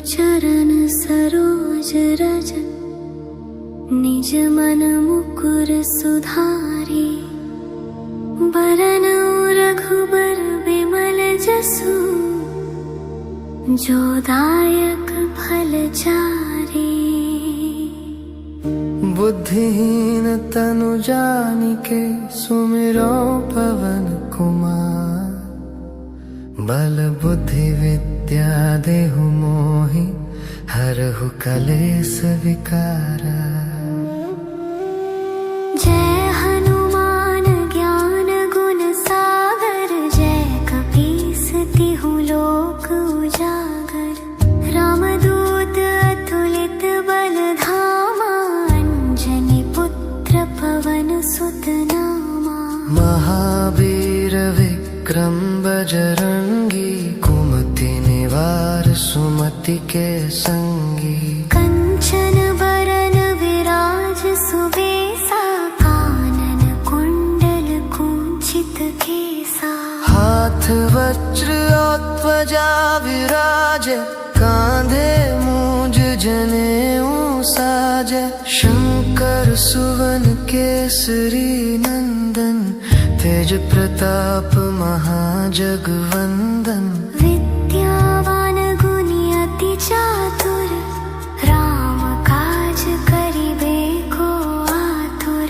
चरण सरोज रज, निज मन मुकुर सुधारी। बरनउँ रघुबर बिमल जसु, जो दायक फल चारि। बुद्धिहीन तनु जानिके सुमिरो पवन कुमार। बल बुद्धि विद्या देहु मोहि, हरहु कलेस विकारा। जय हनुमान ज्ञान गुण सागर, जय कपीस तिहु लोक उजागर। रामदूत अतुलित बल धामा, अंजनी पुत्र पवन सुत नामा। महावीर विक्रम बजरंगी, कुमति निवार सुमति के संगी। कंचन बरन विराज सुबेसा, कानन कुंडल कुंचित केसा। हाथ वज्र और ध्वजा विराजे, कांधे मूंज जनेऊ साजे। शंकर सुवन केसरी नंदन, तेज प्रताप महाजगवंदन। विद्यावान गुणी अति चातुर, राम काज करिबे को आतुर।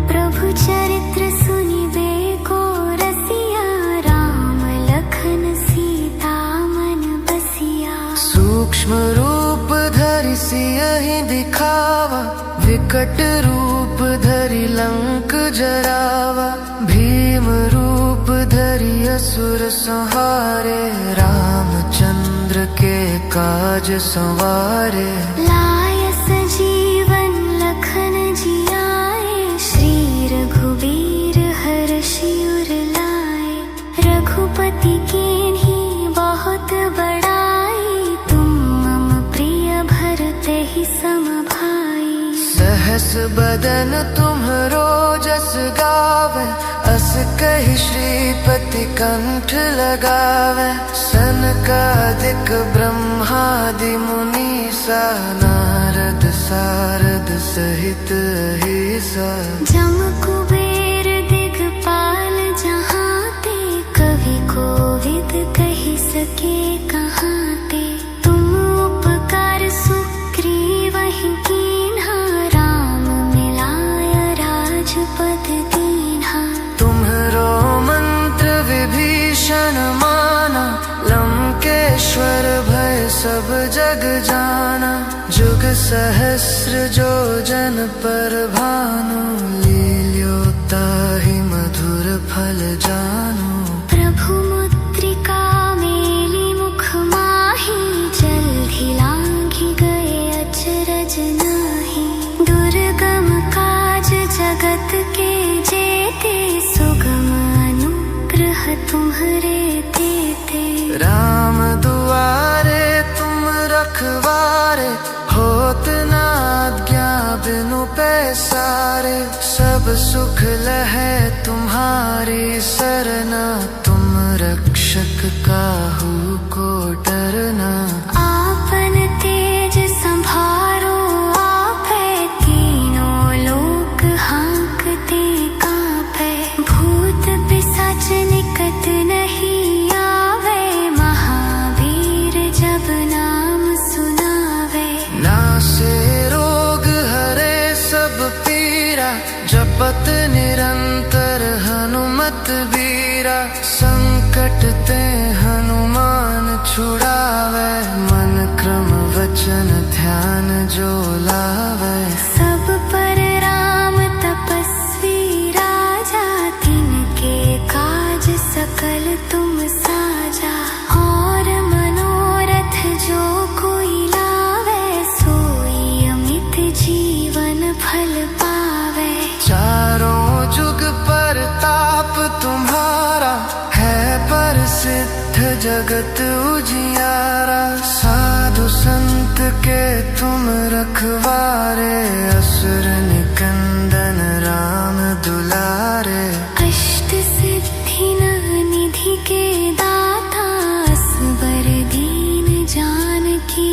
प्रभु चरित्र सुनिबे को रसिया, राम लखन सीता मन बसिया। सूक्ष्म रूप धरि सियहि दिखावा, विकट रूप धरि लंक जरावा। भीम रूप धरि असुर संहारे, रामचंद्र के काज संवारे। लाय सजीवन लखन जियाए, श्री रघुवीर हर्षि उर लाए। रघुपति कीन्ही बहुत बड़ाई, तुम मम प्रिय भरते ही सम भाई। सहस बदन तुम्हरो जस गावे, अस कहि श्रीपति कंठ लगावे। सनकादिक ब्रह्मादि मुनीसा, नारद सारद सहित अहिसा। जम कुबेर दिगपाल जहाते, कवि कोविद कहि सके कहाते। तुम उपकार सुग्रीवहि कीन्हा, राम मिलाय राजपद दीन्हा। तुम्हरो मंत्र विभीषण माना, लंकेश्वर भय सब जग जाना। जुग सहस्र जो जन पर भानु, लील्योताहि मधुर फल जानू। प्रभु मुद्रिका मेली मुख माही, जल्दी लांघि गए अचरज नाहि। दुर्गम काज जगत के जेते, सुगम अनुग्रह तुम्हरे तेते। राम दुआरे तुम रखवारे, होत न आज्ञा बिनु पैसारे। सब सुख लहै तुम्हारी सरना, तुम रक्षक काहू को डरना। आपन तेज संभारो आपै, तीनों लोक हांकते कांपै। भूत पिशाच निकट नहीं आवे, महावीर जब नाम सुनावे। नासे रोग हरे सब पीरा, जपत निरंतर हनुमत बीरा। संकट ते हनुमान छुड़ावे, मन क्रम वचन ध्यान जो लावे। सब पर राम तपस्वी राजा, तिनके काज सकल तुम साजा। और मनोरथ जो कोई लावे, सोई अमित जीवन फल पावे। चारों जुग परताप तुम्हारा, है प्रसिद्ध जगत उजियारा। साधु संत के तुम रखवारे, असुर निकंदन राम दुलारे। अष्ट सिद्धि निधि के दाता, असबर दीन जानकी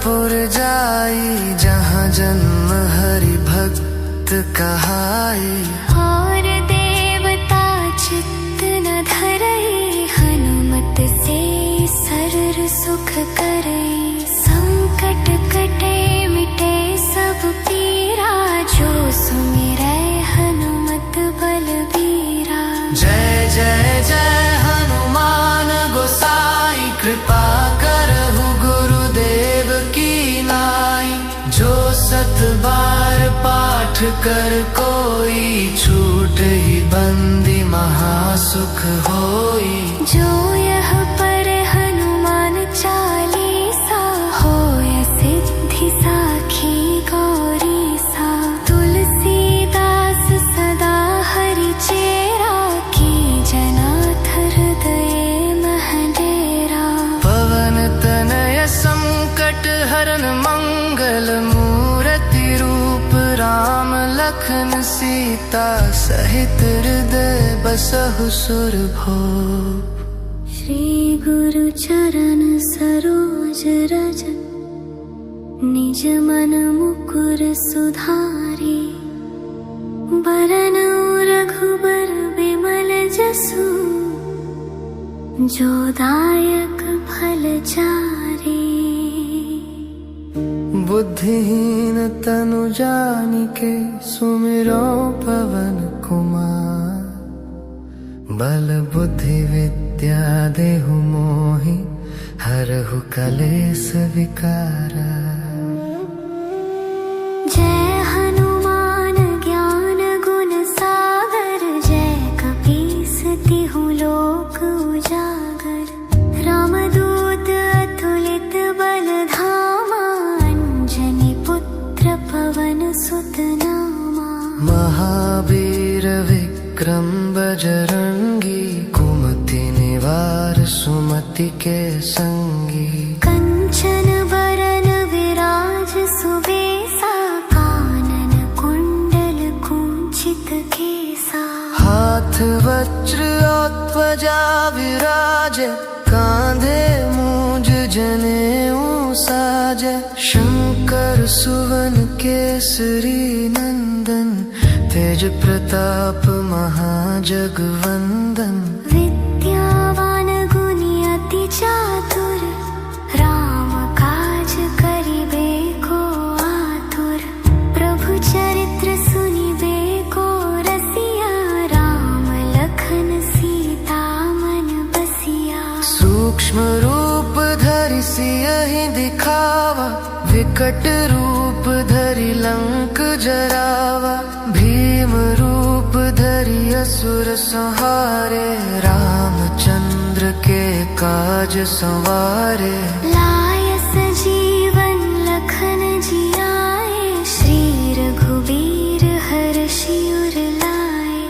पुर जाई, जहाँ जन्म हरि भक्त कहाई। और देवता चित्त न धरई, हनुमत से सरर सुख करई। संकट कटे मिटे सब पीरा, जो सुमिरै हनुमत बलबीरा। जय जय जय हनुमान गोसाई, कृपा करहु गुरुदेव की नाई। जो सत बार पाठ कर कोई, छूट ही बंदी महासुख होई। जो यह पर हनुमान चालीसा, होय सिद्धि साखी गौरी सा। तुलसीदास सदा हरि चेरा, की जनाथ हृदय मह डेरा। पवन तनय संकट हरन, मंगल मूर्ति रूप राम लखन सीता। सहित हृदय बसहु सुरभूप। श्री गुरु चरण सरोज रज, निज मन मुकुर सुधारी। बरनउँ रघुबर बिमल जसु, जो दायक फल चारी। बुद्धिहीन तनु जानिके, सुमिरो पवन कुमार। बल बुद्धि विद्या देहु मोहि, हरहु कलेस विकारा। जय हनुमान ज्ञान गुण सागर, जय कपीस तिहु लोक उजागर। रामदूत अतुलित बल धामा, अंजनी पुत्र पवन सुत नामा। महावीर विक्रम बजरंगी, कुमति निवार सुमति के संगी। कंचन बरन विराज सुबेसा, कानन कुंडल कुंचित केसा। हाथ वज्र और ध्वजा विराजे, कांधे मूंज जनेऊ साजे। शंकर सुवन केसरी नंदन, तेज प्रताप महाजगवंदन। विद्यावान गुणी अति चातुर, राम काज करिबे को आतुर। प्रभु चरित्र सुनिबे को रसिया, राम लखन सीता मन बसिया। सूक्ष्म रूप धरि सियहि दिखावा, विकट रूप धरि लंक जरावा। भीम रूप धरि असुर संहारे, रामचंद्र के काज संवारे। लाय सजीवन लखन जियाए, श्री रघुबीर हर्षि उर लाए।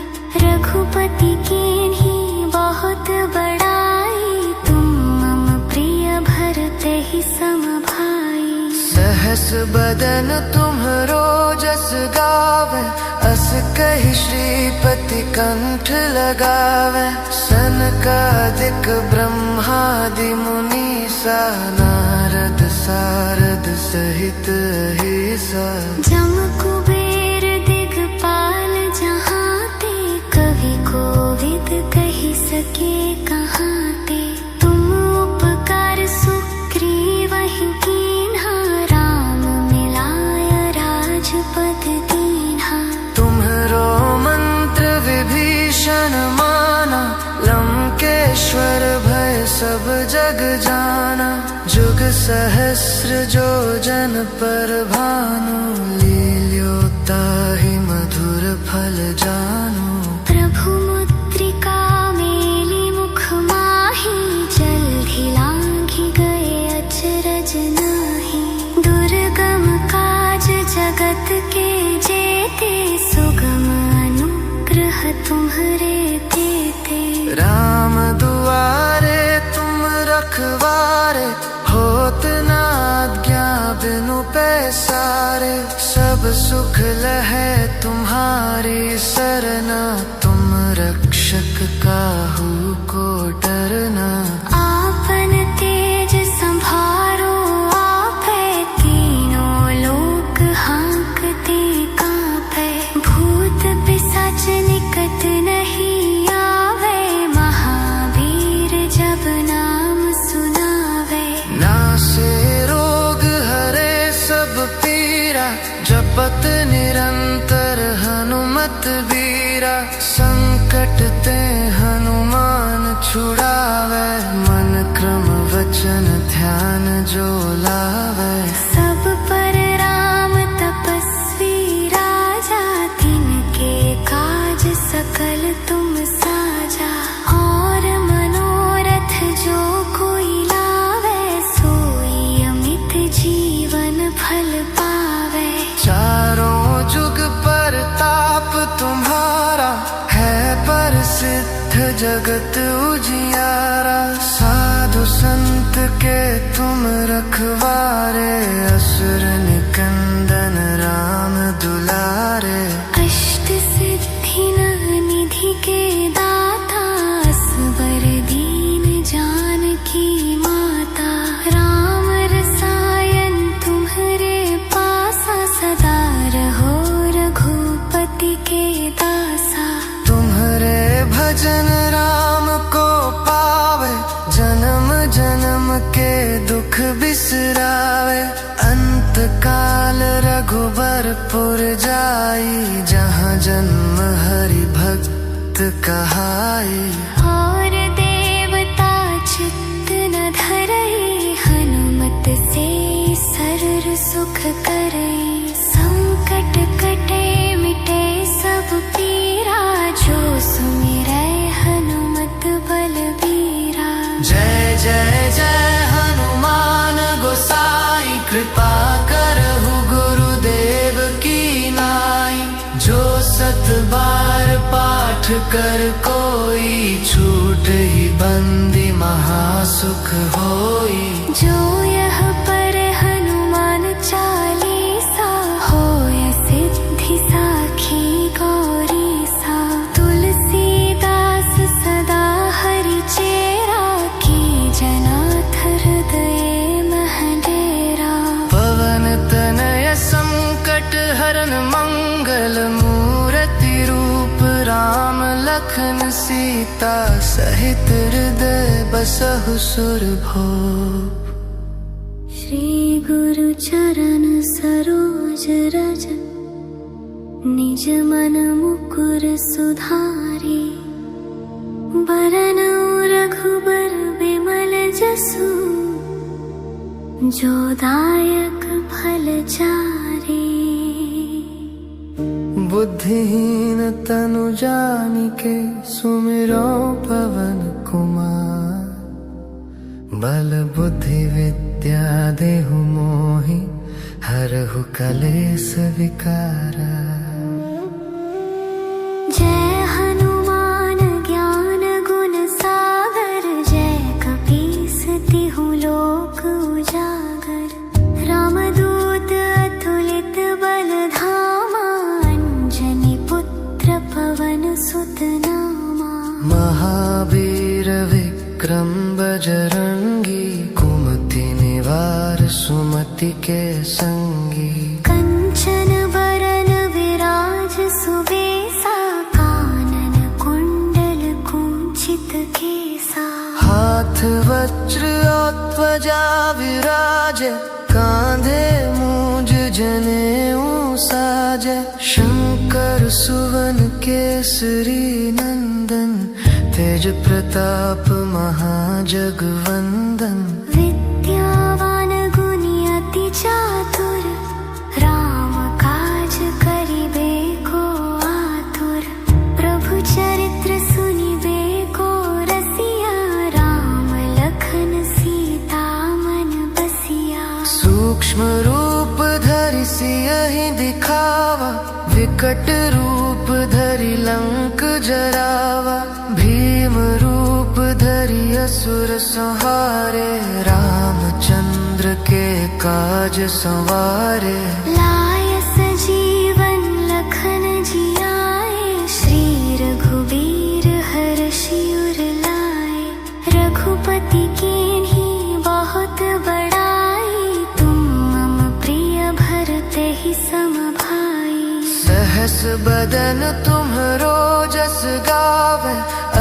रघुपति कीन्ही बहुत बड़ाई, तुम मम प्रिय भरते ही सम भाई। सहस बदन तुम्हरो जस गावे, अस कहि श्रीपति कंठ लगावे। सनकादिक ब्रह्मादि मुनीसा, नारद सारद सहित अहिसा। जम कुबेर दिगपाल जहाते, कवि कोविद कहि सके कहाते। तुम उपकार सुग्रीवहि कीन्हा, राम मिलाय राजपद दीन्हा। तुम्हरो मंत्र विभीषण माना, लंकेश्वर भय सब जग जाना। जुग सहस्र जो जन पर भानु, लील्यो ताहि मधुर फल जानु। प्रभु मुद्रिका मेली मुख माही, जल्दि लांघि गए अचरज नाहि। दुर्गम काज जगत के जेते, सुगम अनुग्रह तुम्हरे तेते। राम दुआरे तुम रखवारे, होत न आज्ञा बिनु पैसारे। सब सुख लहै तुम्हारी सरना, तुम रक्षक काहू को डरना। आपन तेज संभारो आपै, मात बीरा संकट ते हनुमान छुड़ावे मन क्रम वचन ध्यान जो लावे सब पर राम तपस्वी राजा तिनके काज सकल तुम साजा और मनोरथ जो कोई लावे सोई अमित जीवन फल पावे चारों जुग पर ताप तुम्हारा है प्रसिद्ध जगत उजियारा साधु संत के तुम रखवारे असुर निकंदन राम दुलारे अष्ट सिद्धि निधि के दाता असबर दीन जानकी माता राम रसायन तुम्हारे पासा सदा रहो रघुपति के दासा तुम्हारे भजन राम को पावे जन्म जन्म के दुख बिसरावे अंत काल रघुबरपुर जाई जहाँ जन्म हरि भक्त कहाई और देवता चित्त न धरई हनुमत से सरर सुख करई संकट कटे मिटे सब पीरा जो सुमिरै हनुमत बलबीरा जय जय जय हनुमान गोसाई कृपा करहु गुरुदेव की नाई जो सत बार पाठ कर कोई छूट ही बंदी महासुख होई जो यह पर हनुमान चालीसा होय सिद्धि साखी गौरी सा तुलसीदास सदा हरि चेरा की जनाथ हृदय मह डेरा पवन तनय संकट हरन मंगल मूर्ति रूप राम लखन सीता सहित हृदय बसहु सुरभूप श्री गुरु चरण सरोज रज निज मन मुकुर सुधारी बरनउँ रघुबर बिमल जसु जो दायक फल चारी बुद्धिहीन तनु जानिके सुमिरो पवन कुमार बल बुद्धि विद्या देहु मोहि हरहु कलेस विकारा जय हनुमान ज्ञान गुण सागर जय कपीस तिहु लोक उजागर रामदूत अतुलित बल धामा अंजनी पुत्र पवन सुत नामा महावीर विक्रम बजरंगी कुमति निवार सुमति के संगी कंचन बरन विराज सुबेसा कानन कुंडल कुंचित केसा हाथ वज्र और ध्वजा विराजे कांधे मूंज जनेऊ साजे शंकर सुवन केसरी नंदन तेज प्रताप महाजगवंदन विद्यावान गुणी अति चातुर राम काज करिबे को आतुर प्रभु चरित्र सुनिबे को रसिया राम लखन सीता मन बसिया सूक्ष्म रूप धरि सियहि दिखावा विकट रूप धरि लंक जरावा भीम रूप धरि असुर संहारे रामचंद्र के काज संवारे लाय सजीवन लखन जियाए श्री रघुबीर हर्षि उर लाए रघुपति कीन्ही बहुत बड़ाई तुम मम प्रिय भरते ही सम भाई सहस बदन तुम्हरो जस गावे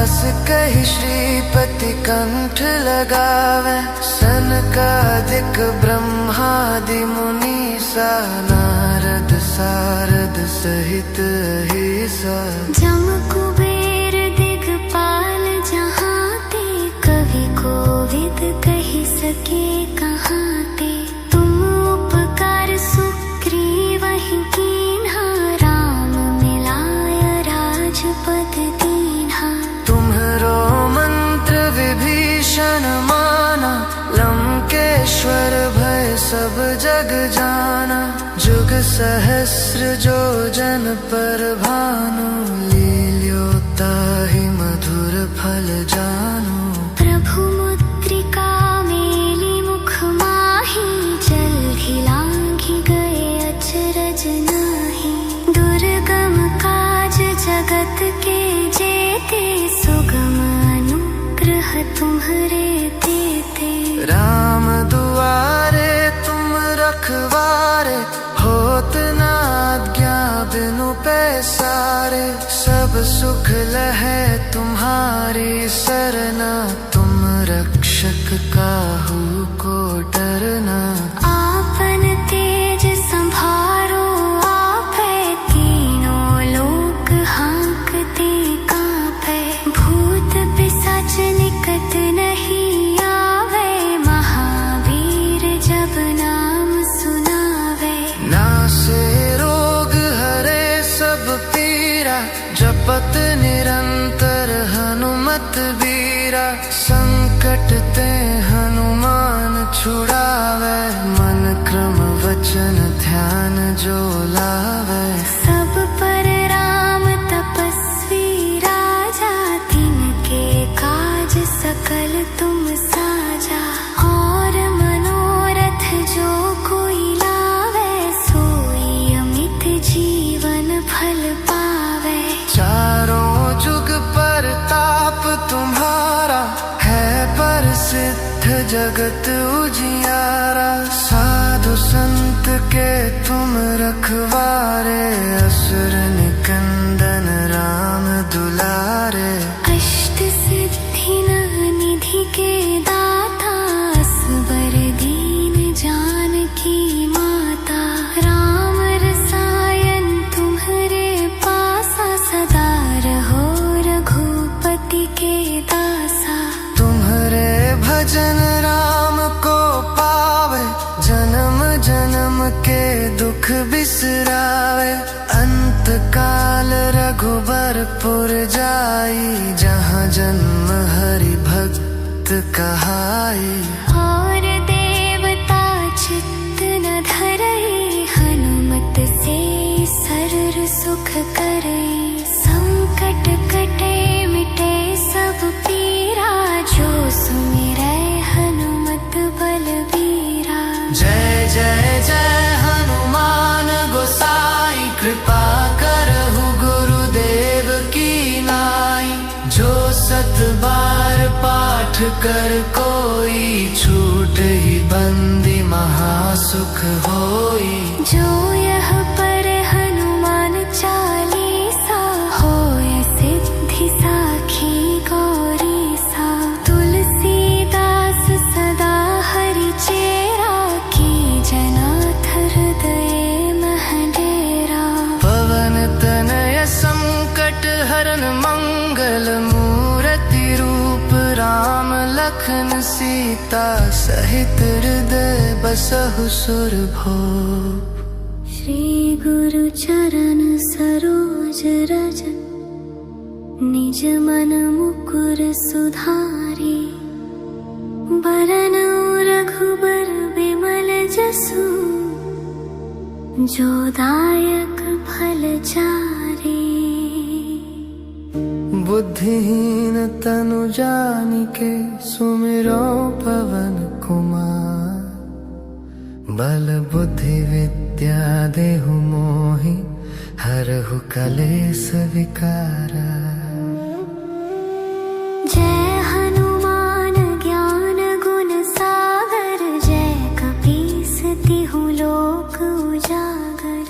अस कहि श्रीपति कंठ लगावे सनकादिक ब्रह्मादि मुनीसा नारद सारद सहित अहिसा। जम कुबेर दिगपाल जहाँ ते, कवि कोविद कही सके कहाँ ते। तुम उपकार सुग्रीवहि कीन्हा, राम मिलाय राजपद दीन्हा। तुम्हरो मंत्र विभीषण माना, लंकेश्वर भय सब जग जाना। जुग सहस्र जो जन पर भानु, लील्योताहि मधुर फल जानु। प्रभु मुद्रिका मेली मुख माही, जल्दि लांघि गए अचरज नाहि। दुर्गम काज जगत के जेते, सुगम अनुग्रह तुम्हरे तेते। राम दुआरे तुम रखवारे, होत न आज्ञा बिनु पैसारे। सब सुख लहै तुम्हारी सरना, तुम रक्षक काहू को डरना। आपन तेज संभारो आपै, तीनों लोक हांकते कांपै। भूत पिशाच निकट नहीं आवे, महावीर जब नाम सुनावे। नासे रोग हरे सब पीरा, जपत निरंतर हनुमत बीरा। संकट ते हनुमान छुड़ावे, मन क्रम वचन ध्यान जो लावे। सब पर राम तपस्वी राजा, तिनके काज सकल तुम साजा। और मनोरथ जो कोई लावे, सोई अमित जीवन फल पावे। चारों जुग पर ताप तुम्हारा, है प्रसिद्ध जगत उजियारा। साधु संत के तुम रखवारे, असुर निकंदन राम दुलारे। अष्ट सिद्धि निधि के दाता, असबर दीन जानकी माता। राम रसायन तुम्हरे पासा, सदा रहो रघुपति के दासा। तुम्हरे भजन राम को पावे, जन्म जन्म के दुख बिसरावे। अंत काल रघुबरपुर जाई, जहाँ जन्म हरि भक्त कहाई। और देवता चित्त न धरई, हनुमत से सरर सुख करई। संकट कटे मिटे सब पीरा, जो सुमिरै हनुमत बलबीरा। जय जय जय हनुमान गोसाई, कृपा करहु गुरुदेव की नाई। जो सत बार पाठ कर कोई, छूट ही बंदी महासुख होई। जो यह पर हनुमान चालीसा, होय सिद्धि साखी गौरीसा। तुलसीदास सदा हरि चेरा, की जनाथ हृदय मह डेरा। पवन तनय संकट हरन मंगल, मूर्ति रूप राम लखन सीता। सहित हृदय बसहु सुरभूप। श्री गुरु चरण सरोज रज, निज मन मुकुर सुधारी। बरनउँ रघुबर बिमल जसु, जो दायक फल चारी। बुद्धिहीन तनु जानिके, सुमिरो पवन कुमार। बल बुद्धि विद्या देहु मोहि, हरहु कलेस विकारा। जय हनुमान ज्ञान गुण सागर, जय कपीस तिहु लोक उजागर।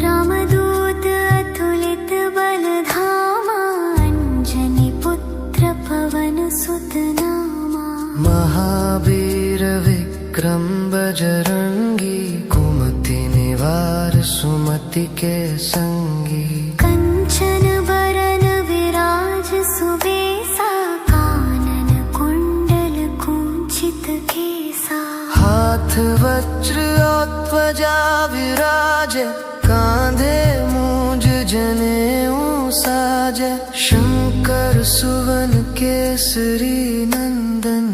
रामदूत अतुलित बल धामा, अंजनी पुत्र पवन सुत नामा। महावीर विक्रम बजरंगी, कुमति निवार सुमति सुमति के संगी। कंचन बरन विराज सुबेसा, कानन कुंडल कुंचित केसा। हाथ वज्र और ध्वजा विराजे, कांधे मूंज जनेऊ साजे। शंकर सुवन केसरी नंदन,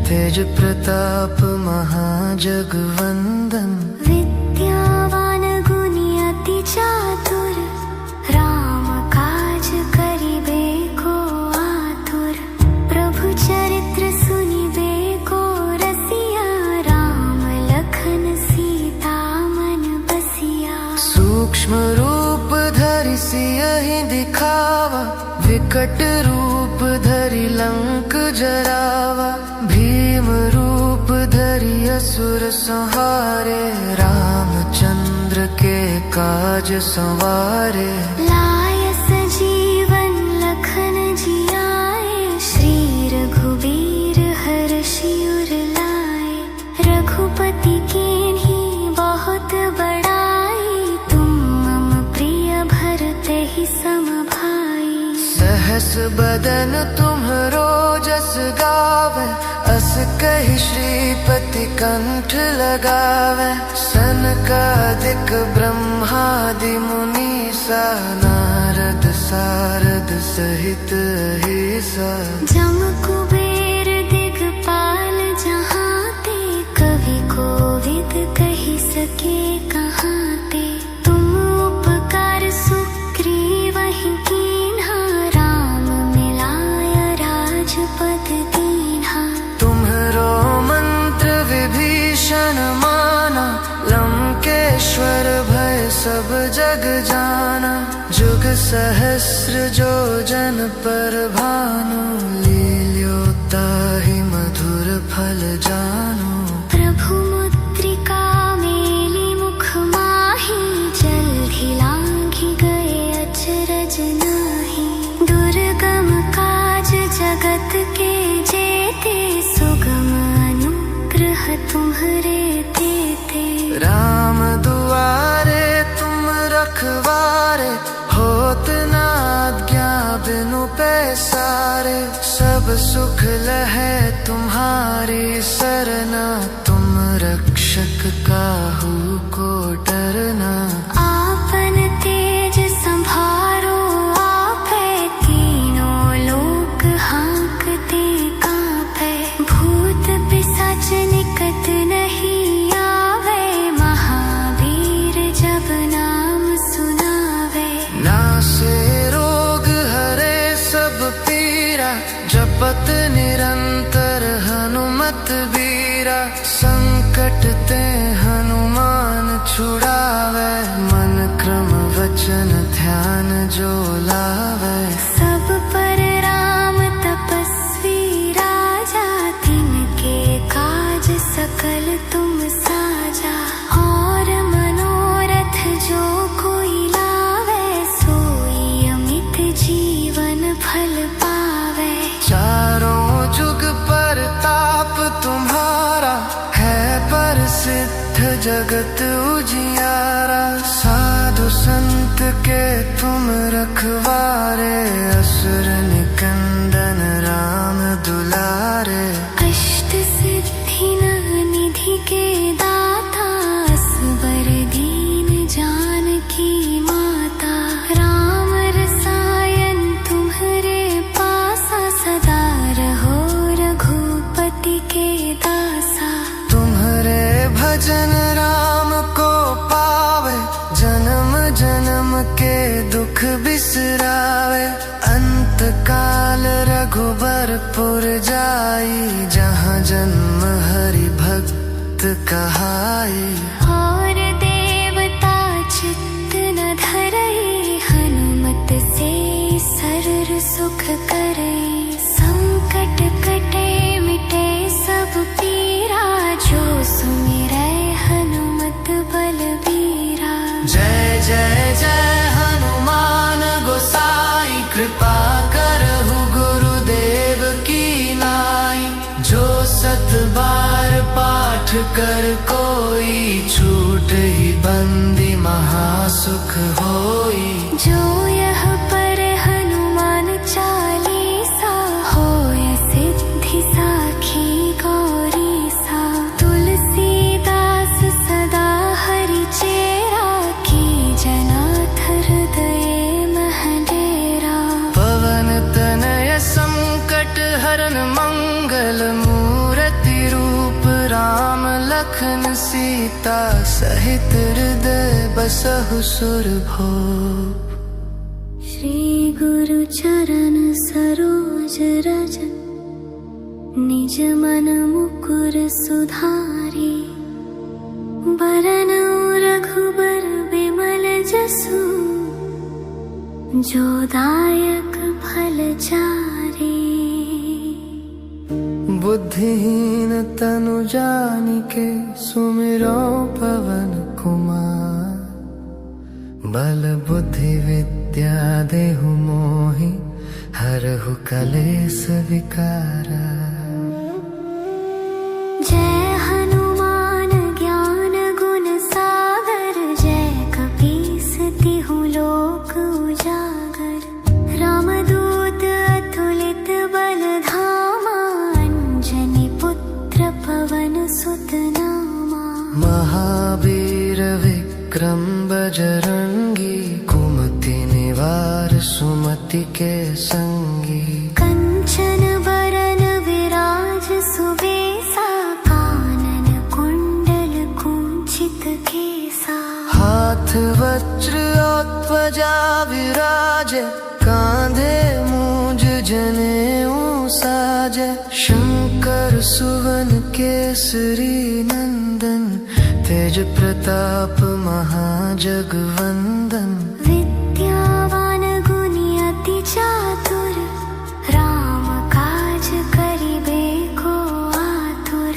तेज प्रताप महाजगवंदन। विद्यावान गुणी अति चातुर, राम काज करिबे को आतुर। प्रभु चरित्र सुनिबे को रसिया, राम लखन सीता मन बसिया। सूक्ष्म रूप धरि सियहि दिखावा, विकट रूप धरि लंक जरावा। भीम रूप धरि असुर संहारे, रामचंद्र के काज संवारे। लाय सजीवन लखन जियाए, श्री रघुबीर हर्षि उर लाए। रघुपति कीन्ही बहुत बड़ाई, तुम मम प्रिय भरते ही सम भाई। सहस बदन तुम्हरो जस गावे, अस कहि श्रीपति कंठ लगावे। सनकादिक ब्रह्मादि मुनीसा, नारद सारद सहित अहिसा। जम कुबेर दिगपाल जहाते, कवि कोविद कहि सके कहाते। तुम उपकार सुग्रीवहि कीन्हा, राम मिलाय राजपद दीन्हा। तुम्हरो मंत्र विभीषण माना, लंकेश्वर भय सब जग जाना। जुग सहस्र जो जन पर भानु, लील्योताहि मधुर फल जानू। प्रभु मुद्रिका मेली मुख माही, जल्दी लांघि गए अचरज नाही। दुर्गम काज जगत के जेते, सुगम अनुग्रह तुम्हरे तेते। राम दुआरे तुम रखवारे, होत न आज्ञा बिनु पैसारे। सब सुख लहै तुम्हारी सरना, तुम रक्षक काहू को डरना। आपन तेज संभारो आपै, तीनों लोक हांकते कांपै। भूत पिशाच निकट नहीं आवे, महावीर जब नाम सुनावे। नासे रोग हरे सब पीरा, जपत निरंतर हनुमत बीरा। संकट ते हनुमान छुड़ावे, मन क्रम वचन ध्यान जो लावे। सब पर राम तपस्वी राजा, तिनके काज सकल तुम साजा। और मनोरथ जो कोई लावे, सोई अमित जीवन फल पावे। चारों जुग पर ताप तुम्हारा, है प्रसिद्ध जगत उजियारा। साधु संत के तुम रखवारे, असुर निकंदन राम दुलारे। अष्ट सिद्धि निधि के दाता, असबर दीन जानकी माता। राम रसायन तुम्हरे पासा, सदा रहो रघुपति के दासा। तुम्हरे भजन राम को पावे, जन्म जन्म के दुख बिसरावे। अंत काल रघुबरपुर जाई, जहाँ जन्म हरि भक्त कहाई। और देवता चित्त न धरई, हनुमत से सरर सुख करई। संकट कटे मिटे सब पीरा, जो सुमिरै हनुमत बलबीरा। जय जय जय हनुमान गोसाई, कृपा करहु गुरुदेव की नाई। जो सत बार पाठ कर कोई, छूट ही बंद बंदी महासुख होई। जो यह पर हनुमान चालीसा, होय सिद्धि साखी गौरी सा। तुलसीदास सदा हरि चेरा, की जनाथ हृदय मह डेरा। पवन तनय संकट हरन मंगल मूर्ति रूप, राम लखन सीता सहित हृदय बसहु सुरभूप। श्री गुरु चरण सरोज रज, निज मन मुकुर सुधारी। बरनउँ रघुबर बिमल जसु, जो दायक फल चारि। बुद्धिहीन तनु जानिके, सुमिरो पवन कुमार। बल बुद्धि विद्या देहु मोहि, हरहु कलेस विकारा। जय हनुमान ज्ञान गुण सागर, जय कपीस तिहु लोक उजागर। रामदूत अतुलित बल धामा, अंजनी पुत्र पवन सुत नामा। महावीर विक्रम बजरंगी, कुमति निवार सुमति के संगी। कंचन बरन विराज सुबेसा, कानन कुंडल कुंचित केसा। हाथ वज्र और ध्वजा विराजे, कांधे मूंज जनेऊ साजे। शंकर सुवन केसरी नंदन, तेज प्रताप महाजगवंदन। विद्यावान गुणी अति चातुर, राम काज करिबे को आतुर।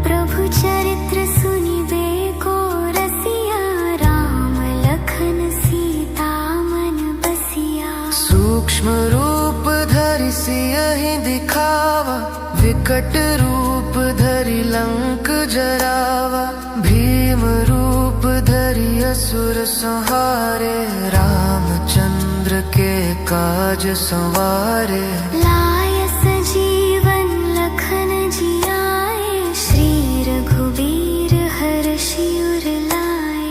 प्रभु चरित्र सुनिबे को रसिया, राम लखन सीता मन बसिया। सूक्ष्म रूप धरि सियहि दिखावा, विकट रूप धरि लंक जरावा। भीम रूप धरि असुर संहारे, रामचंद्र के काज संवारे। लाय सजीवन लखन जियाए, श्री रघुबीर हर्षि उर लाए।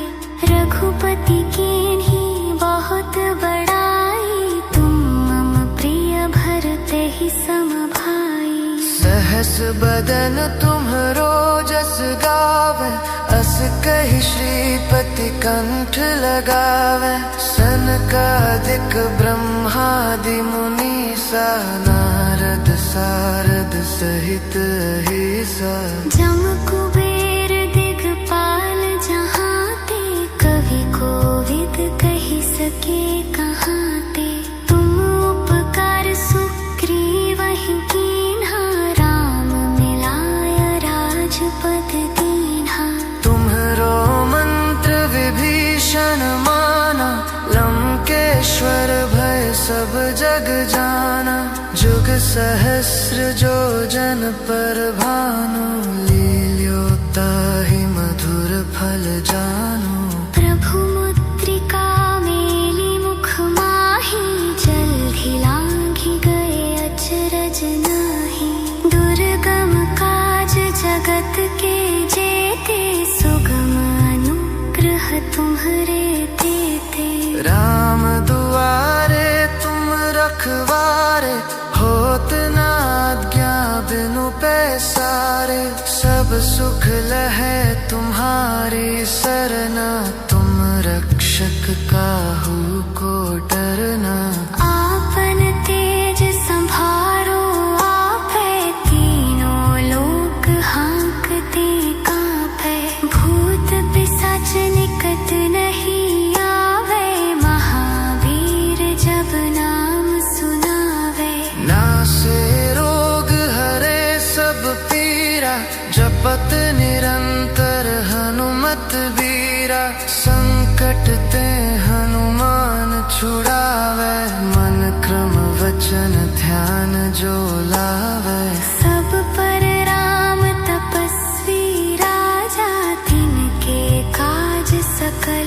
रघुपति कीन्ही बहुत बड़ाई, तुम मम प्रिय भरते ही सम भाई। सहस बदन तुम्हरो जस गावे, अस कहि श्रीपति कंठ लगावे। सनकादिक ब्रह्मादि मुनीसा, नारद सारद सहित अहिसा। जम कुबेर दिगपाल जहाते, कवि कोविद कहि सके कहाते। तुम उपकार सुग्रीवहि कीन्हा, राम मिलाय राजपद दीन्हा। तुम्हरो मंत्र विभीषण माना, लंकेश्वर भय सब जग जाना। जुग सहस्र जो जन पर भानु, लील्योताहि मधुर फल जानू। प्रभु मुद्रिका मेली मुख माही, जल्दि लांघि गए अचरज नाही। दुर्गम काज जगत के जेते, सुगम अनुग्रह तुम्हरे तेते। राम दुआरे तुम रखवारे, होत न आज्ञा बिनु पैसारे। सब सुख लहै तुम्हारी सरना, तुम रक्षक काहू को डरना। आपन तेज संभारो आपै, तीनों लोक हांकते कांपै। भूत पिशाच निकट नहीं आवे, महावीर जब नाम सुनावे। नासे रोग हरे सब पीरा, जपत निरंतर हनुमत बीरा। संकट ते हनुमान छुड़ावे, मन क्रम वचन ध्यान जो लावे। सब पर राम तपस्वी राजा, तिनके काज सकल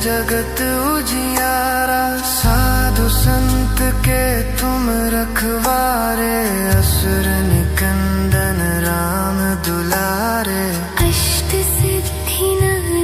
जगत उजियारा। साधु संत के तुम रखवारे, असुर निकंदन राम दुलारे। अष्ट सिद्धि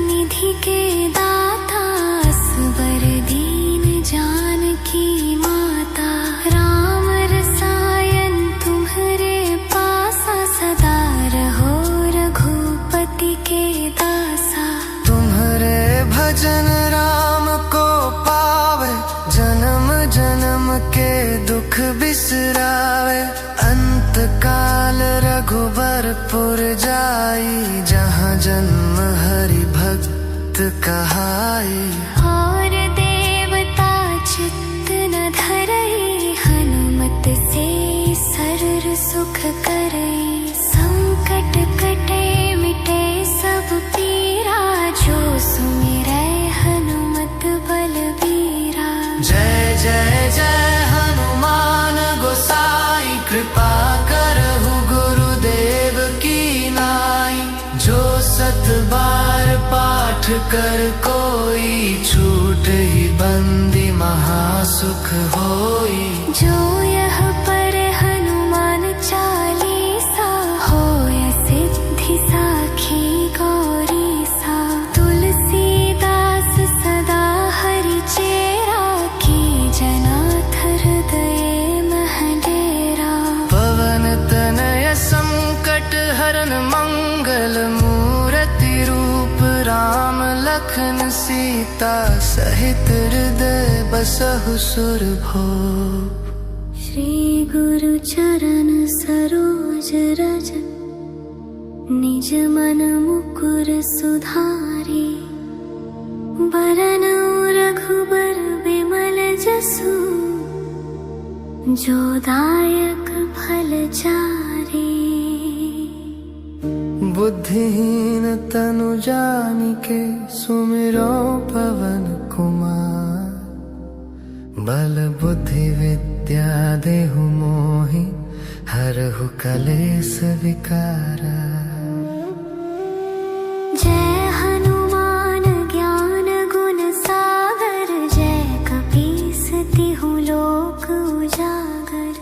निधि के दाता, असबर दीन जानकी माता। राम रसायन तुम्हारे पासा, सदा रहो रघुपति के दासा। तुम्हारे भजन राम को पावे, जन्म जन्म के दुख बिसरावे। अंत काल रघुबरपुर जाई, जहाँ जन्म हरि भक्त कहाई। और देवता चित्त न धरई, हनुमत से सर्व सुख करई। संकट कटे मिटे सब पीरा, जो सुमिरै हनुमत बलबीरा। जय जय जय हनुमान गोसाई, कृपा करहु गुरुदेव की नाई। जो सत बार पाठ कर कोई, छूट ही बंदी महासुख होई। जो यह पर हनुमान चालीसा, होय सिद्धि साखी गौरीसा। तुलसीदास सदा हरि चेरा, की जनाथ हृदय मह डेरा। पवन तनय संकट हरन मंगल मूर्ति रूप, राम लखन सीता सहित हृदय बसहु सुरभूप। श्री गुरु चरण सरोज रज, निज मन मुकुर सुधारी। बरनउँ रघुबर बिमल जसु, जो दायक फल चारी। बुद्धिहीन तनु जानिके, सुमिरो पवन कुमार। बल बुद्धि विद्या देहु मोहि, हरहु कलेस विकारा। जय हनुमान ज्ञान गुण सागर, जय कपीस तिहु लोक उजागर।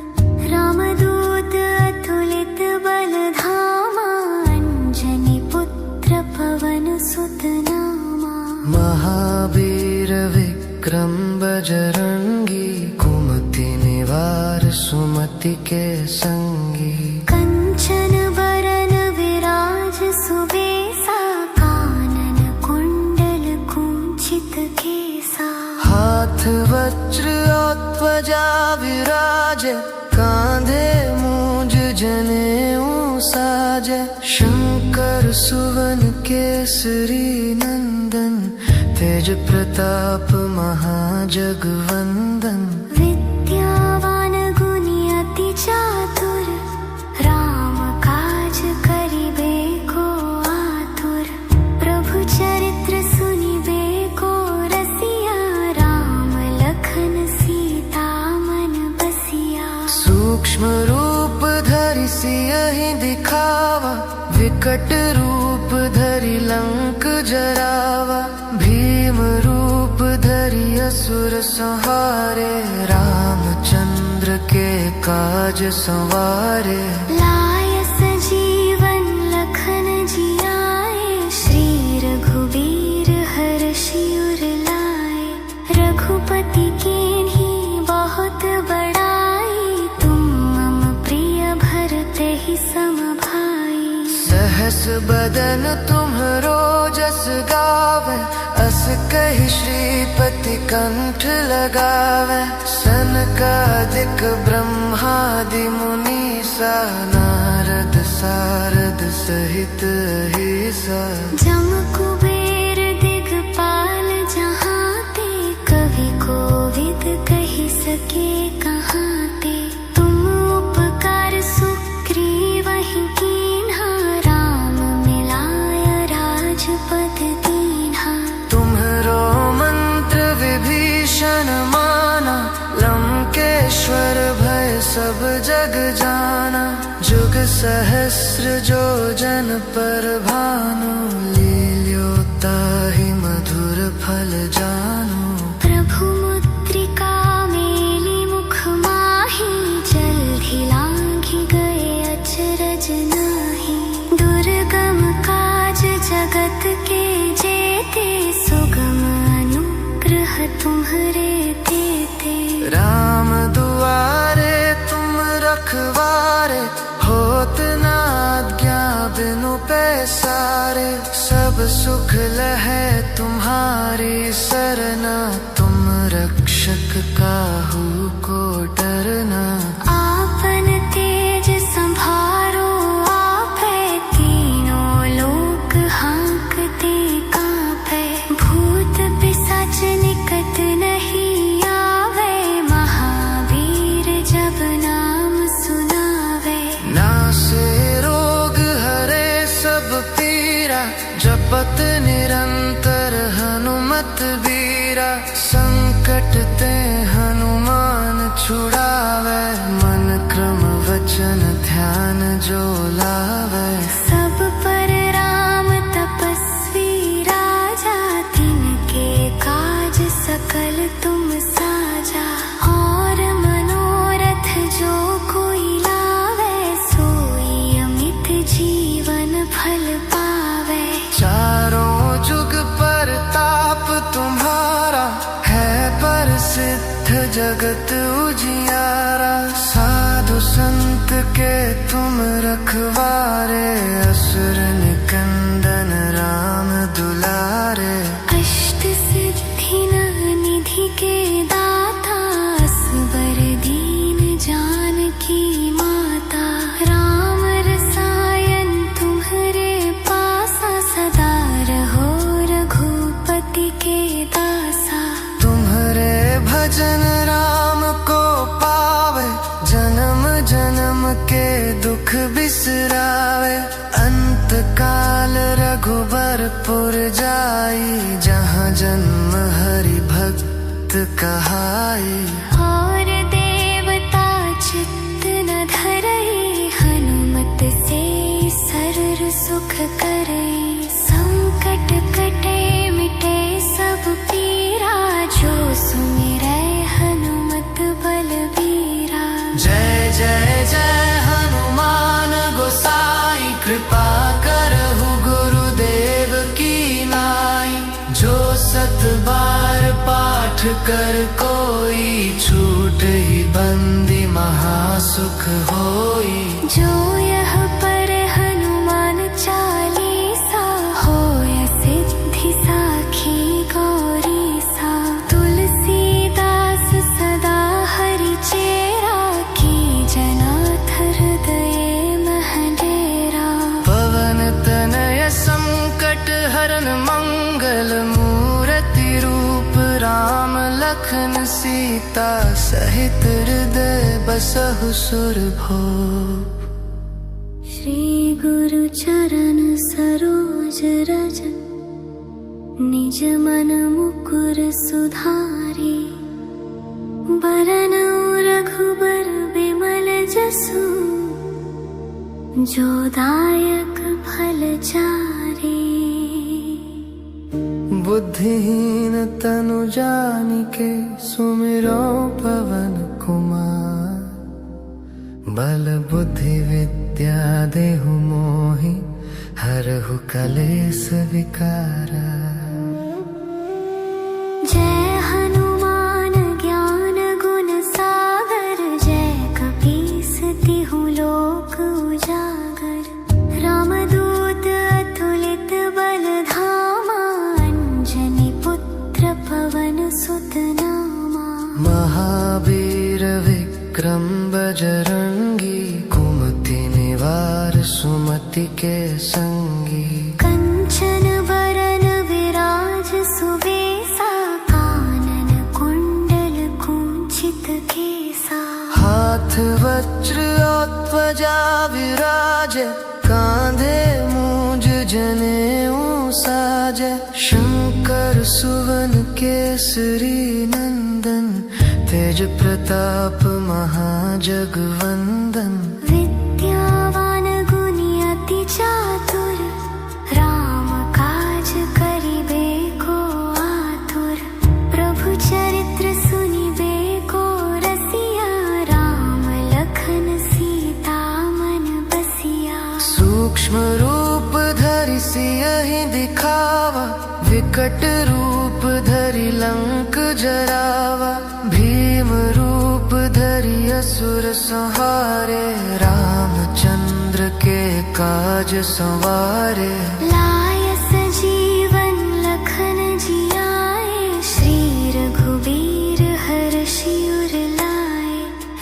रामदूत अतुलित बल धामा, अंजनी पुत्र पवन सुत नामा। महावीर विक्रम बजरंगी, कुमति निवार सुमति के संगी। कंचन बरन विराज सुबेसा, कानन कुंडल कुंचित केसा। हाथ वज्र और ध्वजा विराजे, कांधे मूंज जनेऊ साजे। शंकर सुवन केसरी नंदन, तेज प्रताप महाजगवंदन। विद्यावान गुणी अति चातुर, राम काज करिबे को आतुर। प्रभु चरित्र सुनिबे को रसिया, राम लखन सीता मन बसिया। सूक्ष्म रूप धरि सियहि दिखावा, विकट रूप धरि लंक जरावा। भीम रूप धरि असुर संहारे, रामचंद्र के काज संवारे। लाय सजीवन लखन जियाए, श्री रघुबीर हर्षि उर लाए। रघुपति कीन्ही बहुत बड़ाई, तुम मम प्रिय भरते ही सम भाई। सहस बदन तुम्हरो जस गावे, अस कहि श्रीपति कंठ लगावे। सनकादिक ब्रह्मादि मुनीसा, नारद सारद सहित अहिसा। जम कुबेर दिगपाल जहांते, कवि कोविद कहि सके कहांते। तुम उपकार सुग्रीवहि कीन्हा, राम मिलाय राजपद दीन्हा। तुम्हरो मंत्र विभीषण माना, लंकेश्वर भय सब जग जाना। जुग सहस्र जो जन पर भानु, लील्योताहि होता ही मधुर फल जानू। प्रभु मुद्रिका मेली मुख माही, जल्दी लांघि गए अचरज नाही। दुर्गम काज जगत के जेते, सुगम अनुग्रह तुम्हरे देते। राम दुआरे तुम रखवारे, होत न आज्ञा बिनु पैसारे। सब सुख लहै तुम्हारी सरना, तुम रक्षक काहू को डरना। आपन तेज संभारो आपै, तीनों लोक हाँकते कांपै। भूत पिशाच निकट नहीं आवे, महावीर जब नाम सुनावे। नासे रोग हरे सब पीरा, जपत निरंतर हनुमत बीरा। संकट ते हनुमान छुड़ावे, मन क्रम वचन ध्यान जो लावे। सब पर राम तपस्वी राजा, तिनके काज सकल तुम साजा। और मनोरथ जो कोई लावे, सोई अमित जीवन फल पावे। चारों जुग पर ताप तुम्हारा, है प्रसिद्ध जगत उजियारा। साधु संत के तुम रखवारे, असुर निकंदन राम दुलारे। अष्ट सिद्धि निधि के दाता, असबर दीन जानकी माता। राम रसायन तुम्हरे पासा, सदा रहो रघुपति के दासा। तुम्हारे भजन राम को पावे, जन्म जन्म के दुख बिसरावे। अंत काल रघुबरपुर जाई, जहाँ जन्म हरि भक्त कहाई। और देवता चित्त न धरई, हनुमत से सर्व सुख करई। संकट कटे मिटे सब पीरा, जो सुमिरै हनुमत बलबीरा। जय जय जय हनुमान गोसाई, कृपा करहु गुरुदेव की नाई। जो सत बार पाठ कर कोई, छूट ही बंदी महासुख होई। जो यह पर हनुमान चालीसा, होय सिद्धि साखी गौरीसा। तुलसीदास सदा हरि चेरा, की जनाथ हृदय महडेरा। पवन तनय संकट हरन मंगल, मूर्ति रूप राम लखन सीता। सहित हृदय बसहु सुरभूप। श्री गुरु चरण सरोज रज, निज मन मुकुर सुधारी। बरनउँ रघुबर बिमल जसु, जो दायक फल चारी। बुद्धिहीन तनु जानिके, सुमिरो पवन कुमार। बल बुद्धि विद्या देहु मोहि, हरहु कलेस विकारा। जय हनुमान ज्ञान गुण सागर, जय कपीस तिहु लोक उजागर। रामदूत अतुलित बल धामा, अंजनी पुत्र पवन सुत नामा। महावीर विक्रम बजरंगी, कुमति निवार सुमति के संगी। कंचन बरन विराज सुबेसा, कानन कुंडल कुंचित केसा। हाथ वज्र और ध्वजा विराजे, कांधे मूंज जनेऊ साजे। शंकर सुवन केसरी नंदन, तेज प्रताप महाजगवंदन। विद्यावान गुणी अति चातुर, राम काज करि सूक्ष्म रूप धरि सियहि दिखावा, विकट रूप धरि लंक जरावा। भीम रूप धरि असुर संहारे, रामचंद्र के काज संवारे। लाय सजीवन लखन जियाए, श्री रघुबीर हर्षि उर लाए।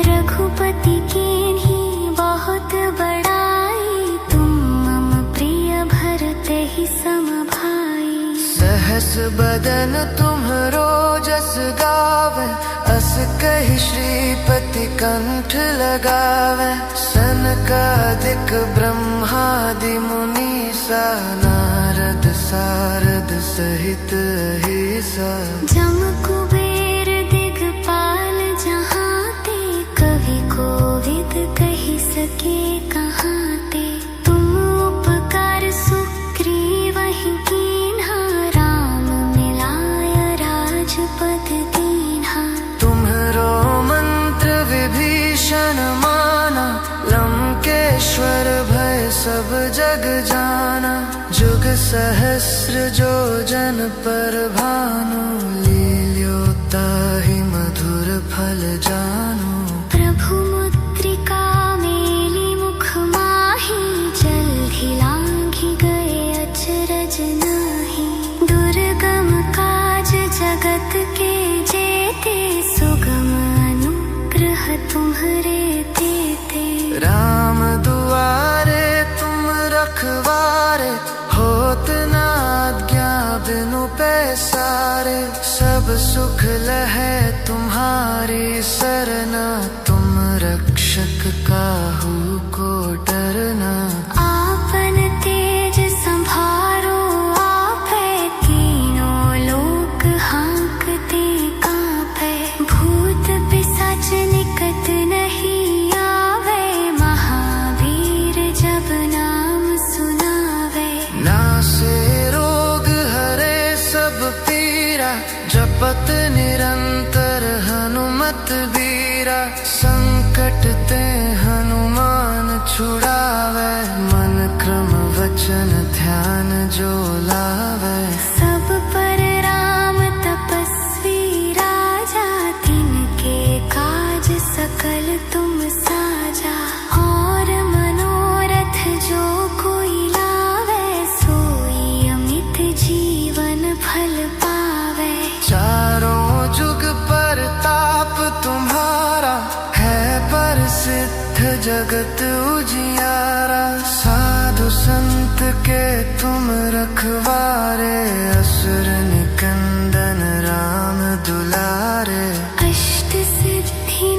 रघुपति कीन्ही बहुत बड़ाई, तुम मम प्रिय भरते ही सम भाई। सहस बदन तुम्हरो जस गावे, अस कहि श्रीपति कंठ लगावे। सनकादिक ब्रह्मादि मुनीसा, नारद सारद सहित अहिसा। जम कुबेर दिगपाल जहांते, कवि कोविद कहि सके कहांते। तुम उपकार सुग्रीवहि कीन्हा, राम मिलाय राजपद दीन्हा। तुम्हरो मंत्र विभीषण माना, लंकेश्वर भय सब जग जाना। जुग सहस्र जो जन पर भानु, लील्योताहि मधुर फल जानू। प्रभु मुद्रिका मेली मुख माही, जल्दी लांघि गए अचरज नाही। दुर्गम काज जगत के जेते, सुगम अनुग्रह तुम्हरे तेते। राम दुआरे तुम रखवारे, होत न आज्ञा बिनु पैसारे। सब सुख लहै तुम्हारी सरना, तुम रक्षक काहू को डरना। आपन तेज संभारो आपै, तीनों लोक हांकते कांपै। भूत पिशाच निकट नहीं आवे, महावीर जब नाम सुनावे। नासे रोग हरे सब पीरा, जपत निरंतर हनुमत बीरा। संकट ते हनुमान छुड़ावे, मन क्रम वचन ध्यान जो लावे। सब पर राम तपस्वी राजा, तिनके काज सकल तुम साजा। और मनोरथ जो कोई लावे, सोई अमित जीवन फल पावे। चारों जुग पर ताप तुम्हारा, है प्रसिद्ध जगत उजियारा। साधु संत के तुम रखवारे, असुर निकंदन राम दुलारे। अष्ट सिद्धि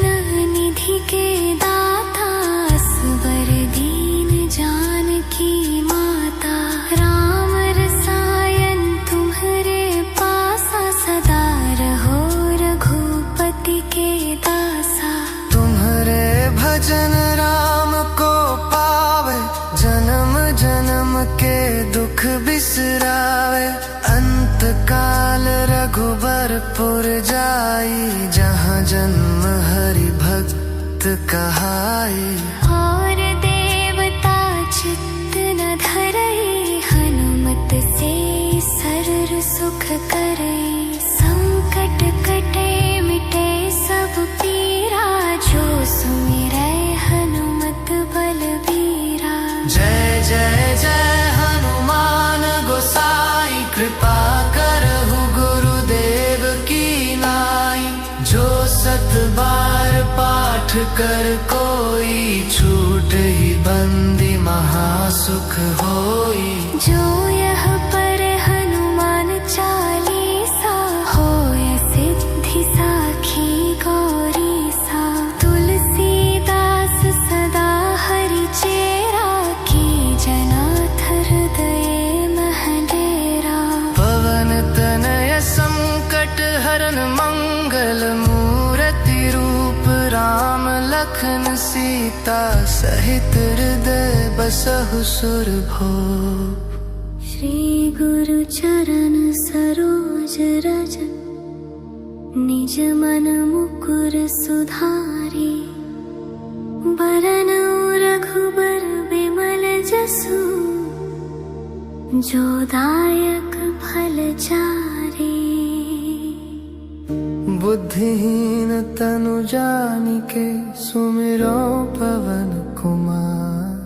निधि के दाता, असबर दीन जानकी माता। राम रसायन तुम्हरे पासा, सदा रहो रघुपति के दासा। तुम्हरे भजन राम को पावे, जन्म जन्म के दुख बिसरावे। अंत काल रघुबरपुर जाई, जहाँ जन्म हरि भक्त कहाई। और देवता चित्त न धरई, हनुमत से सरर सुख करई। संकट कटे मिटे सब पीरा, जो सुमिरै हनुमत बलबीरा। जय जय जय हनुमान गोसाई, कृपा करहु गुरुदेव की नाई। जो सत बार पाठ कर कोई, छूट ही बंदी महासुख होई। जो यह पर हनुमान चालीसा, होय सिद्धि साखी गौरी सा। तुलसीदास सदा हरि चेरा, की जनाथ हृदय महडेरा। पवन तनय संकट हरन मंगल, मूर्ति रूप राम लखन सीता। सहित हृदय बसहु सुरभूप। श्री गुरु चरण सरोज रज, निज मन मुकुर सुधारी। बरनउँ रघुबर बिमल जसु, बसु जो दायक फल चारे। बुद्धिहीन तनु जानिके सुमिरो पवन कुमार।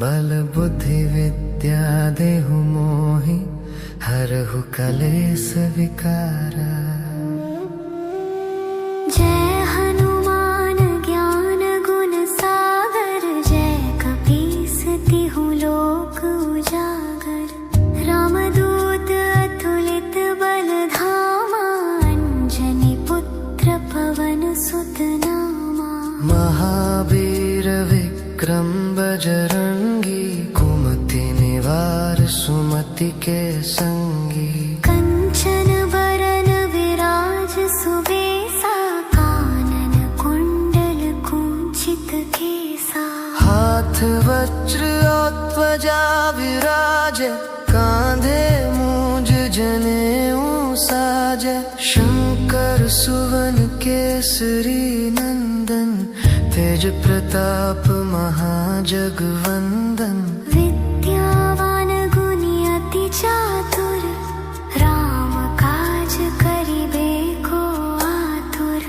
बल बुद्धि विद्या देहु मोहि हरहु कलेस विकारा। जय हनुमान ज्ञान गुण सागर, जय कपीस तिहु लोक उजागर। रामदूत अतुलित बल धामा, अंजनी पुत्र पवन सुत नामा। महावीर विक्रम बजरंगी, कुमति निवार सुमति के संगी। कंचन बरन विराज सुबेसा, कानन कुंडल कुंचित केसा। हाथ वज्र और ध्वजा विराजे, कांधे मूंज जनेऊ साजे। शंकर सुवन केसरी नंदन, तेज प्रताप महाजगवंदन। विद्यावान गुणी अति चातुर, राम काज करिबे को आतुर।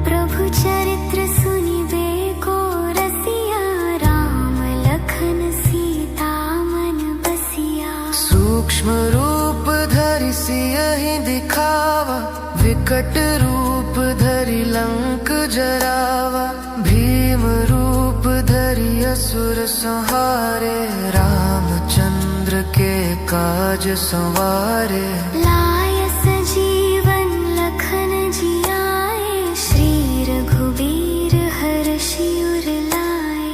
प्रभु चरित्र सुनिबे को रसिया, राम लखन सीता मन बसिया। सूक्ष्म रूप धरि सियहि दिखावा, विकट रूप धरि लंक जरावा। भीम रूप धरि असुर संहारे, रामचंद्र के काज संवारे। लाय सजीवन लखन जियाए, श्री रघुवीर हर्षि उर लाए।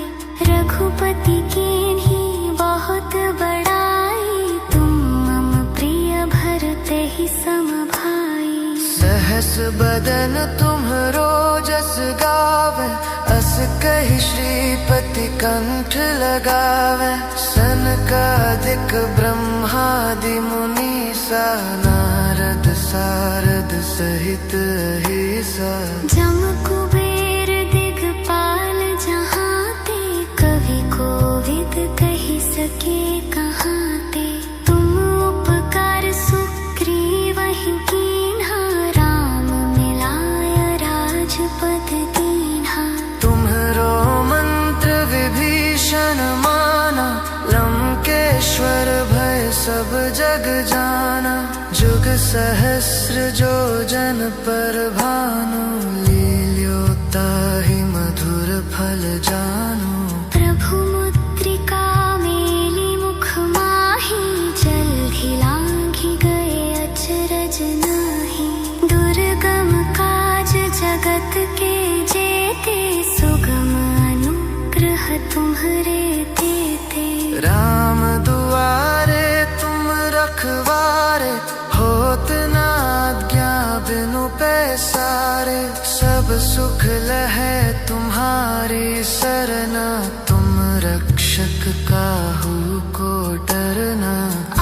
रघुपति कीन्ही बहुत बड़ाई, तुम मम प्रिय भरते ही सम भाई। सहस बदन तुम्हरो जस गावे, अस कहि श्रीपति कंठ लगावे। सनकादिक ब्रह्मादि मुनीसा, नारद सारद सहित अहिसा। जम कुबेर दिगपाल जहाते, कवि कोविद कहि सके कहाते। तुम उपकार सुग्रीवहि कीन्हा, राम मिलाय राजपद दीन्हा। तुम्हरो मंत्र विभीषण माना, लंकेश्वर भय सब जग जाना। जुग सहस्र जो जन पर भानु, लील्योताहि मधुर फल जानू। प्रभु मुद्रिका मेली मुख माही, जल्दी लांघि गए अचरज नाही। दुर्गम काज जगत के जेते, सुगम अनुग्रह तुम्हरे तेते। राम दुआरे तुम रखवारे, होत न आज्ञा बिनु पैसारे। सब सुख लहै तुम्हारी सरना, तुम रक्षक काहू को डरना।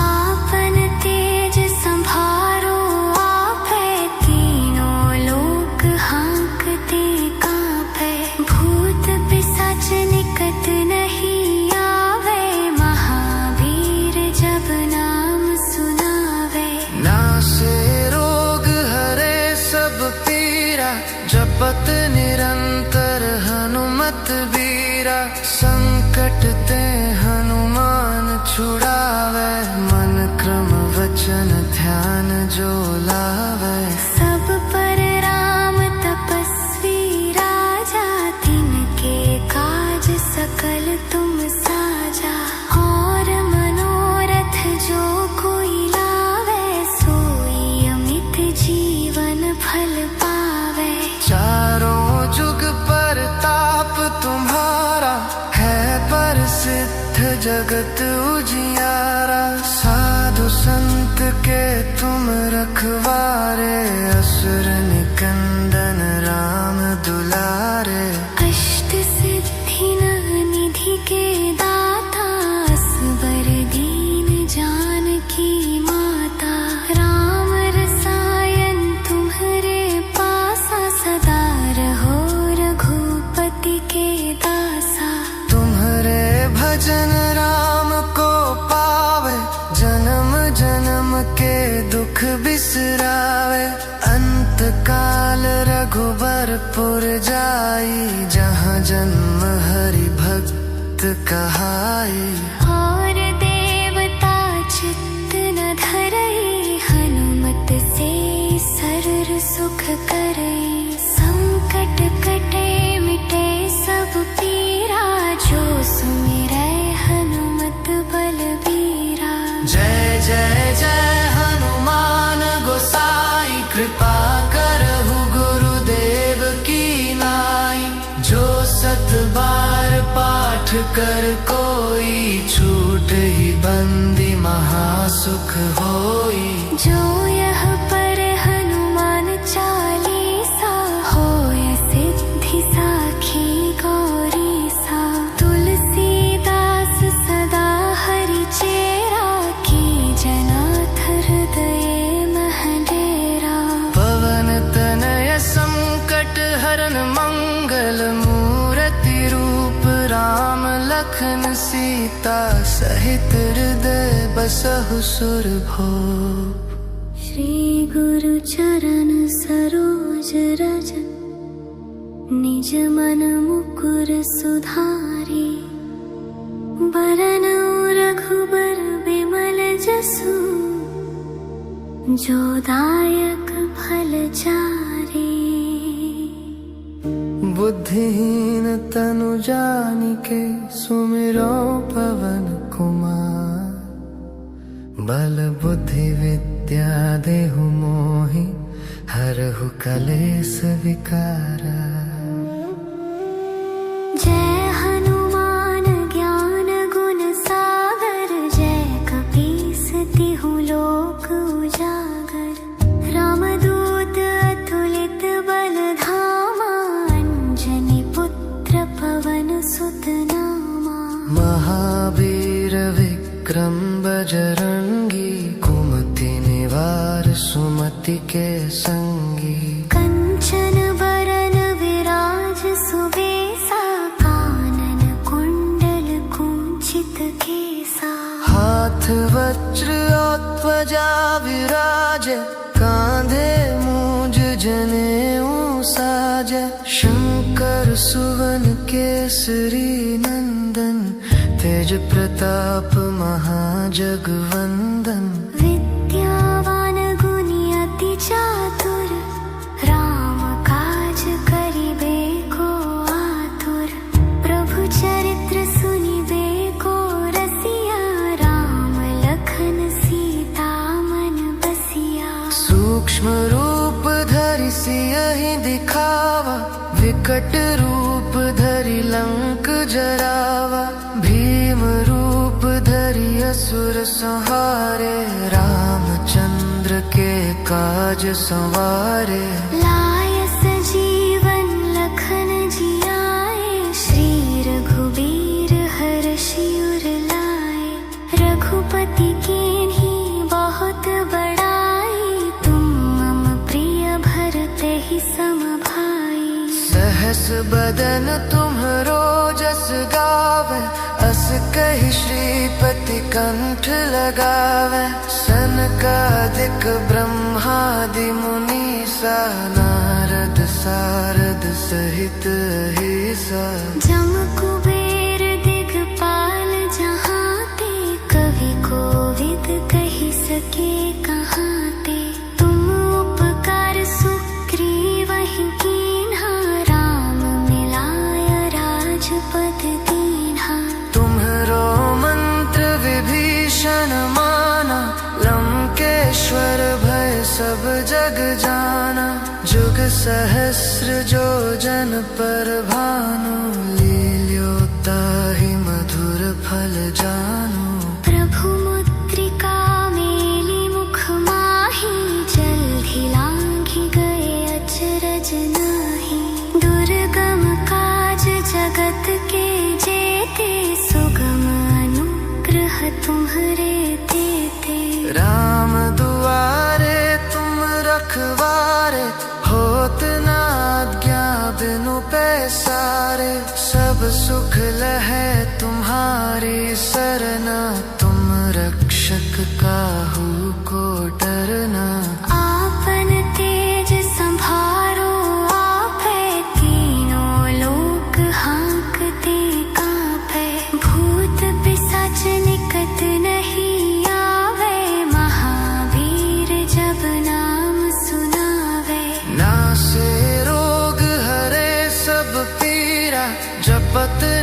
आपन तेज संभारो आपै, तीनों लोक हांकते कांपै। भूत पिशाच निकट नहीं आवे, महावीर जब नाम सुनावे। नासे रोग हरे सब पीरा, जपत निरंतर हनुमत बीरा। संकट ते हनुमान छुड़ावे, मन क्रम वचन ध्यान जो लावे। सब पर राम तपस्वी राजा, तिनके काज सकल तुम साजा। और मनोरथ जो कोई लावे, सोई अमित जीवन फल पावे। चारों जुग पर ताप तुम्हारा, है प्रसिद्ध जगत उजियारा। साधु संत के तुम रखवारे, असुर निकंदन राम दुलारे। अष्ट सिद्धि निधि के दाता, असबर दीन जानकी माता। राम रसायन तुम्हरे पासा, सदा रहो रघुपति के दासा। तुम्हरे भजन पुर जाई, जहाँ जन्म हरि भक्त कहाई। और देवता चित्त न धरई, हनुमत से सर्व सुख करई। संकट कटे मिटे सब पीरा, जो सुमिरै हनुमत बलबीरा। जय जय जय हनुमान गोसाई, कृपा करहु गुरुदेव की नाई। जो सत बार पाठ कर कोई, छूट ही बंदी महासुख होई। जो यह पर हनुमान चालीसा, होय सिद्धि साखी गौरीसा। तुलसीदास सदा हरि चेरा, की जनाथ हृदय महडेरा। पवन तनय संकट हरन मंगल मूर्ति रूप, राम लखन सीता सहित हृदय बसहु सुरभूप। श्री गुरु चरण सरोज रज, निज मन मुकुर सुधारी। बरनउँ रघुबर बिमल जसु, जो दायक फल चारि। बुद्धिहीन तनु जानिके, सुमिरो पवन कुमार। बल बुद्धि विद्या देहु मोहि, हरहु कलेस विकारा। जय हनुमान ज्ञान गुण सागर, जय कपीस तिहु लोक उजागर। रामदूत अतुलित बल धामा, अंजनी पुत्र पवन सुत नामा। महावीर विक्रम बजरंगी, कुमति निवार सुमति के संगी। कंचन बरन विराज सुबेसा, कानन कुंडल कुंचित केसा। हाथ वज्र और ध्वजा विराजे, कांधे मूंज जनेऊ साजे। शंकर सुवन केसरी नंदन, तेज प्रताप महाजगवंदन। विद्यावान गुणी अति चातुर, राम काज करिबे को आतुर। प्रभु चरित्र सुनिबे को रसिया, राम लखन सीता मन बसिया। सूक्ष्म रूप धरि सियहि दिखावा, विकट रूप धरि लंक जरावा। भीम रूप धरि असुर संहारे, रामचंद्र के काज संवारे। लाय सजीवन लखन जियाए, श्री रघुबीर हर्षि उर लाए। रघुपति कीन्ही बहुत बड़ाई, तुम मम प्रिय भरते ही सम भाई। सहस बदन तुम्हरो जस गावे, अस कहि श्रीपति कंठ लगावे। सनकादिक ब्रह्मादि मुनीसा, नारद सारद सहित अहिसा। जम कुबेर दिगपाल जहाते, कवि कोविद कहि सके कहाते। तुम उपकार सुग्रीवहि कीन्हा, राम मिलाय राजपद दीन्हा। तुम्हरो मंत्र विभीषण माना, लंकेश्वर भय सब जग जाना। जुग सहस्र जो जन पर भानु, लील्योताहि मधुर फल जानू। प्रभु मुद्रिका मेली मुख माही, जल्दि लांघि गए अचरज नाही। दुर्गम काज जगत के जेते, सुगम अनुग्रह तुम्हरे तेते। राम दुआरे तुम रखवारे, होत न आज्ञा बिनु पैसारे। सब सुख लहै तुम्हारी सरना, तुम रक्षक काहू को डरना। आपन तेज संभारो आपै,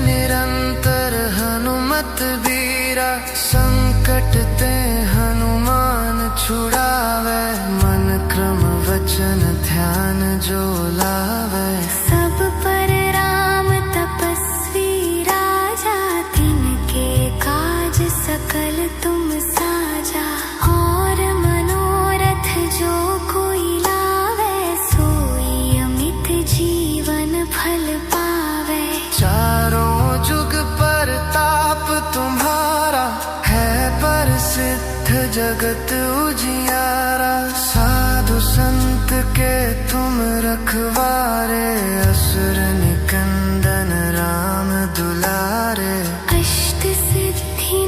निरंतर हनुमत बीरा, संकट ते हनुमान छुड़ावे, मन क्रम वचन ध्यान जो लावे। सब पर राम तपस्वी राजा, तिनके काज सकल तुम साजा। और मनोरथ जो कोई लावे, सोई अमित जीवन फल पावे। चारों जुग पर ताप तुम्हारा, है प्रसिद्ध जगत उजियारा। साधु संत के तुम रखवारे, असुर निकंदन राम दुलारे। अष्ट सिद्धि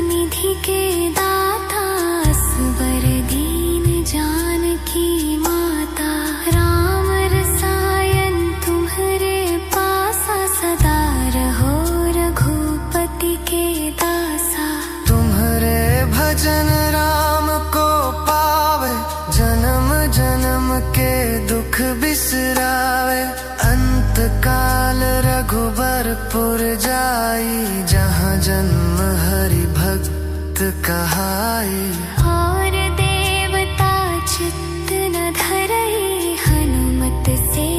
निधि के दाता, असबर दीन जानकी माता। राम रसायन तुम्हारे पासा, सदा रहो रघुपति के दासा। तुम्हारे भजन राम को पावे, जन्म जन्म के दुख बिसरावे। अंत काल रघुबरपुर जाई, जहाँ जन्म हरि भक्त कहाई। और देवता चित्त न धरई, हनुमत से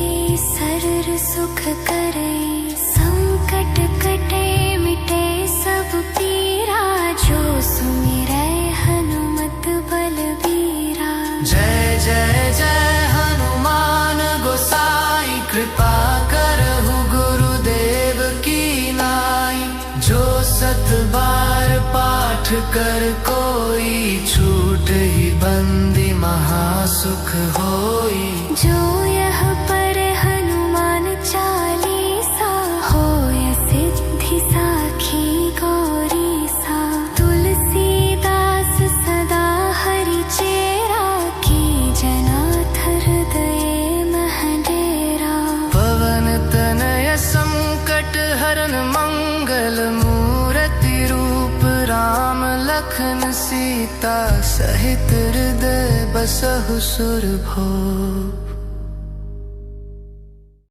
सरर सुख करई। संकट कटे मिटे सब पीरा, जो सुमिरै हनुमत बलबीरा। जय जय जय हनुमान गोसाई, कृपा करहु गुरुदेव की नाई। जो सत बार पाठ कर कोई, छूट ही बंदी महासुख होई। जो यह पर हनुमान चालीसा, होय सिद्धि साखी गौरीसा। तुलसीदास सदा हरि चेरा, की जनाथ हृदय मह डेरा। पवन तनय संकट हरन मंगल मूर्ति रूप, राम लखन सीता सहित हृदय बसहु सुर भोग।